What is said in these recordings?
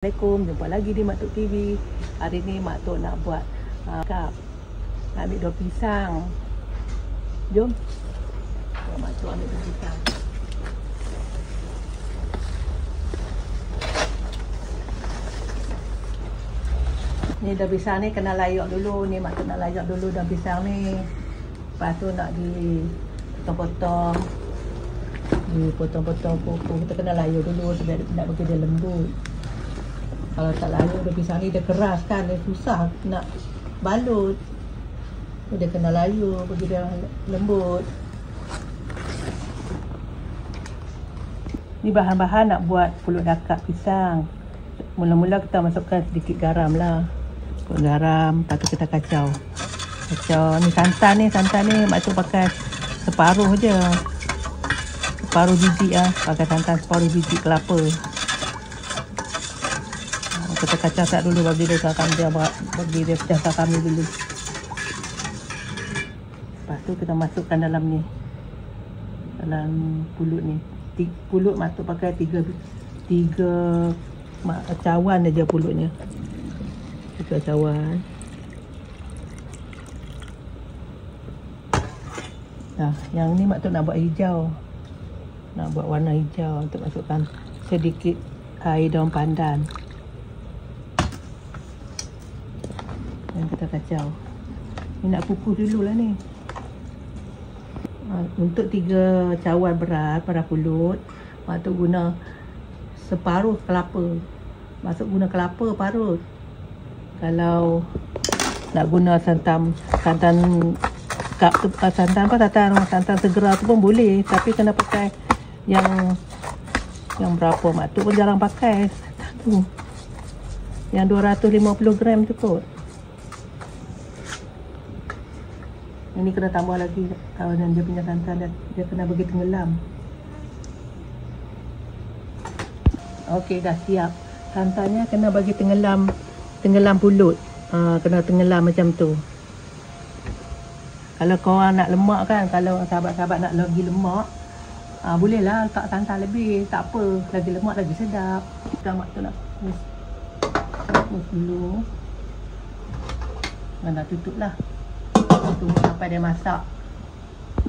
Assalamualaikum, jumpa lagi di Mak Tok TV. Hari ni Mak Tok nak buat kap. Nak ambil daun pisang. Jom. Mak Tok ambil daun pisang. Ni daun pisang ni kena layak dulu. Ni Mak Tok nak layak dulu daun pisang ni. Lepas tu nak dipotong-potong. Dipotong-potong pokok. Kita kena layak dulu sebab nak bagi dia lembut. Kalau tak layu daun pisang ni dia keras kan, dia susah nak balut. Dia kena layu bagi dia lembut. Ni bahan-bahan nak buat pulut dakak pisang. Mula-mula kita masukkan sedikit garam lah. Garam, lepas tu kita kacau. Ni santan ni Mak Tok pakai separuh je. Separuh biji lah, pakai santan separuh biji kelapa. Kita kacau tak dulu bagi dia pecahkan kami dulu. Lepas tu kita masukkan dalam ni, dalam pulut ni. Pulut Mak Tok pakai tiga cawan aja pulutnya. 3 cawan. Nah, yang ni Mak Tok nak buat hijau. Nak buat warna hijau untuk masukkan sedikit air daun pandan. Dan kita kacau. Ni nak kukus dulu lah ni. Untuk 3 cawan berat pada pulut, Mak Tok guna separuh kelapa. Guna kelapa parut. Kalau nak guna santan segera tu pun boleh, tapi kena pakai yang berapa. Mak Tok pun jarang pakai santan tu. Yang 250 gram cukup. Ini kena tambah lagi kawanan dia punya santan, dia kena bagi tenggelam. Okey, dah siap. Santannya kena bagi tenggelam pulut. Kena tenggelam macam tu. Kalau korang nak lemak kan, kalau sahabat-sahabat nak lagi lemak, bolehlah letak santan lebih, tak apa. Lagi lemak lagi sedap. Kita Mak Tok nak kukus dulu. Dah tutup lah. Tunggu sampai dia masak.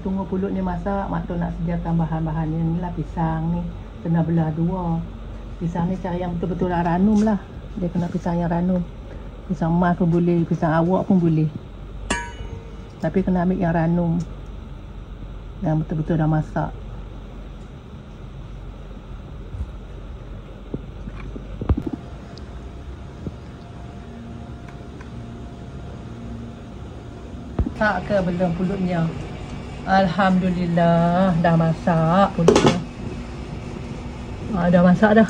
Tunggu pulut ni masak, Mak Tok nak sediakan bahan-bahan ni lah. Pisang ni kena belah 2. Pisang ni cari yang betul-betul ranum lah. Dia kena pisang yang ranum. Pisang emas pun boleh, pisang awak pun boleh. Tapi kena ambil yang ranum, yang betul-betul dah masak. Tak ke belum pulutnya? Alhamdulillah dah masak pulutnya. Dah masak dah.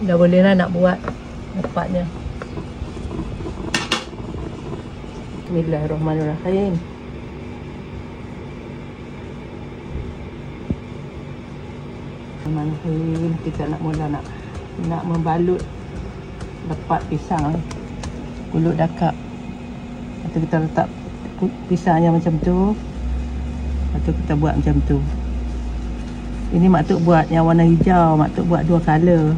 Dah boleh lah nak buat lepatnya. Bismillahirrahmanirrahim. Kita nak mula nak membalut lepat pisang ni, pulut dakak. Lepas kita letak pisangnya macam tu. Lepas tu kita buat macam tu. Ini Mak Tok buat yang warna hijau. Mak Tok buat 2 color.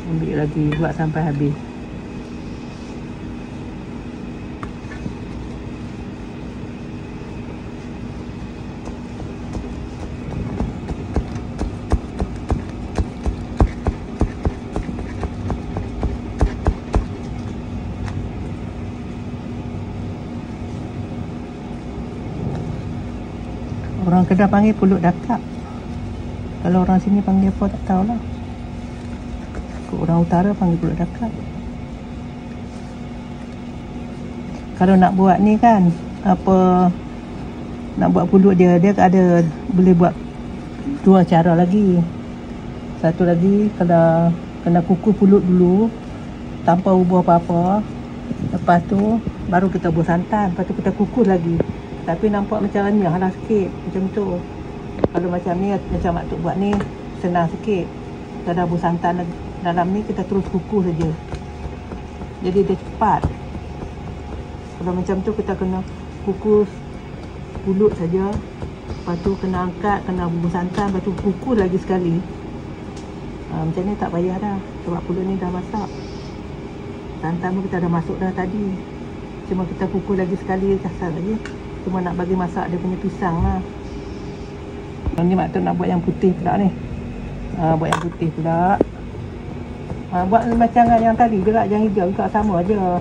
Ambil lagi, buat sampai habis. Orang Kedah panggil pulut dakak. Kalau orang sini panggil apa tak tahulah. Orang utara panggil pulut dakak. Kalau nak buat ni kan, nak buat pulut dia ada boleh buat 2 cara lagi. Satu lagi, kena kukus pulut dulu tanpa ubah apa-apa. Lepas tu baru kita buat santan, lepas tu kita kukus lagi. Tapi nampak macam renyah lah sikit, macam tu. Kalau macam ni, macam Mak Tok buat ni, senang sikit. Kita dah buat santan dalam ni, kita terus kukus saja. Jadi dia cepat. Kalau macam tu kita kena kukus pulut saja. Lepas tu kena angkat, kena bubur santan, lepas tu kukus lagi sekali. Macam ni tak payah dah. Sebab pulut ni dah masak. Santan pun kita dah masuk dah tadi. Cuma kita kukus lagi sekali kasar lagi. Cuma nak bagi masak dia punya pisang lah. Ni mak tu nak buat yang putih pula ni. Buat yang putih pula. Buat macam yang tadi juga, yang hijau juga sama aja.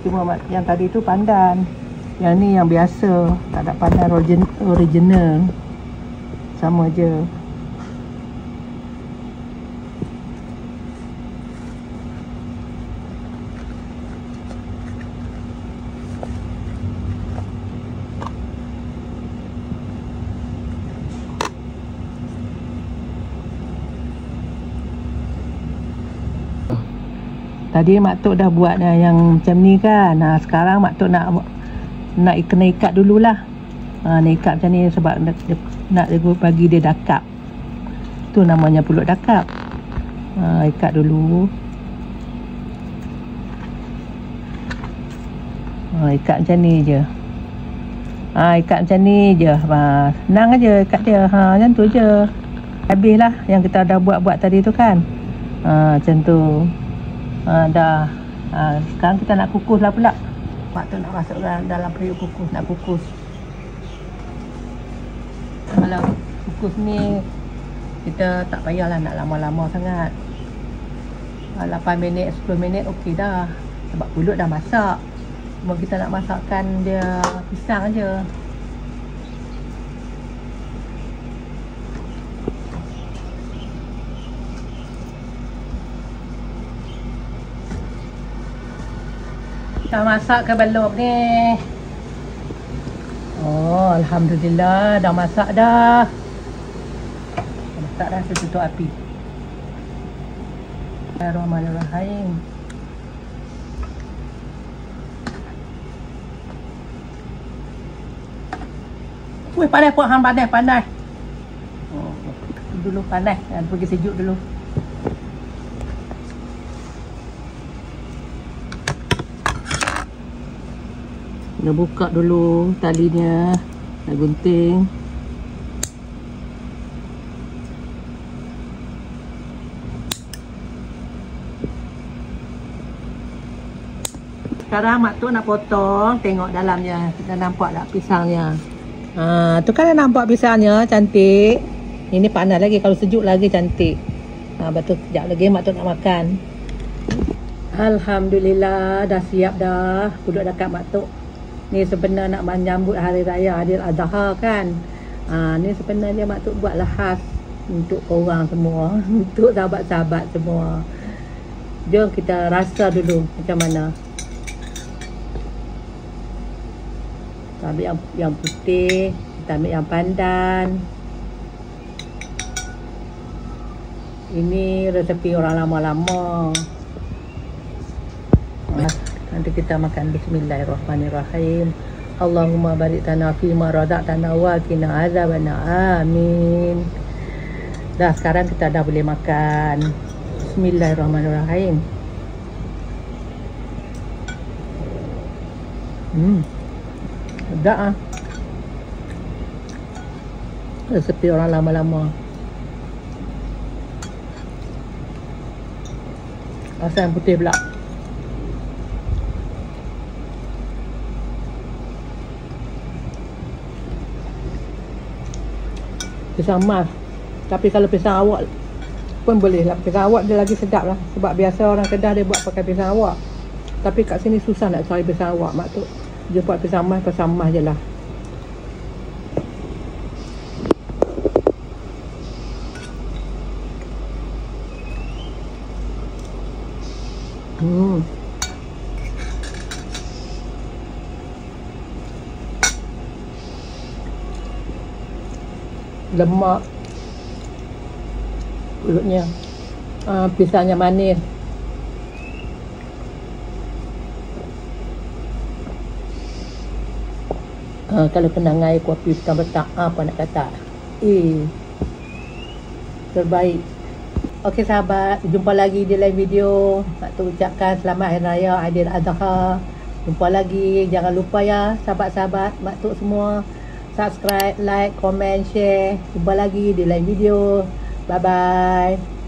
Cuma yang tadi tu pandan. Yang ni yang biasa, tak ada pandan original. Sama aja. Tadi Mak Tok dah buat yang macam ni kan. Sekarang Mak Tok nak kena ikat dululah. Nak ikat macam ni sebab nak bagi dia dakap. Tu namanya pulut dakap. Ikat dulu. Ikat macam ni je. Ikat macam ni je. Senang aja ikat dia. Macam tu je. Habislah yang kita dah buat tadi tu kan. Macam tu. Dah. Sekarang kita nak kukus lah pula. Mak tu nak masuk dalam periuk kukus. Nak kukus. Kalau kukus ni kita tak payahlah nak lama-lama sangat. 8 minit 10 minit okey dah. Sebab pulut dah masak. Cuma kita nak masakkan dia pisang aja. Dah masak ke belum ni? Oh, alhamdulillah dah masak dah. Dah masak dah, saya tutup api. Bismillahirrahmanirrahim. Wih, panas puan hang, panas. Dulu panas, pergi sejuk dulu. Nak buka dulu talinya, nak gunting. Sekarang Mak tu nak potong, tengok dalamnya. Kita nampak tak pisangnya. Tu kan nampak pisangnya cantik. Ini panas lagi, kalau sejuk lagi cantik. Betul, sekejap lagi Mak tu nak makan. Alhamdulillah dah siap dah. Pulut dekat Mak tu. Ni sebenarnya nak menyambut Hari Raya Aidiladha kan. Ni sebenarnya Mak Tok buatlah khas untuk korang semua. Untuk sahabat-sahabat semua. Jom kita rasa dulu macam mana. Kita ambil yang putih. Kita ambil yang pandan. Ini resepi orang lama-lama. Nanti kita makan. Bismillahirrahmanirrahim. Allahumma barik lana fi ma razaqtana wa qina azabannar. Amin. Dah, sekarang kita dah boleh makan. Bismillahirrahmanirrahim. Sedap ah. Resepi orang lama-lama. Rasa yang putih pula. Pisang emas. Tapi kalau pisang awak pun boleh lah. Pisang awak dia lagi sedap lah. Sebab biasa orang Kedah dia buat pakai pisang awak. Tapi kat sini susah nak cari pisang awak. Mak tu dia buat pisang emas je lah. Lemak pulutnya, pisangnya manis. Kalau kena ngai kopi petang-petang, apa nak kata, terbaik. Okey sahabat, jumpa lagi di lain video. Mak Tok ucapkan selamat Hari Raya Aidiladha. Jumpa lagi. Jangan lupa ya sahabat-sahabat Mak Tok semua, subscribe, like, komen, share. Jumpa lagi di lain video. Bye bye.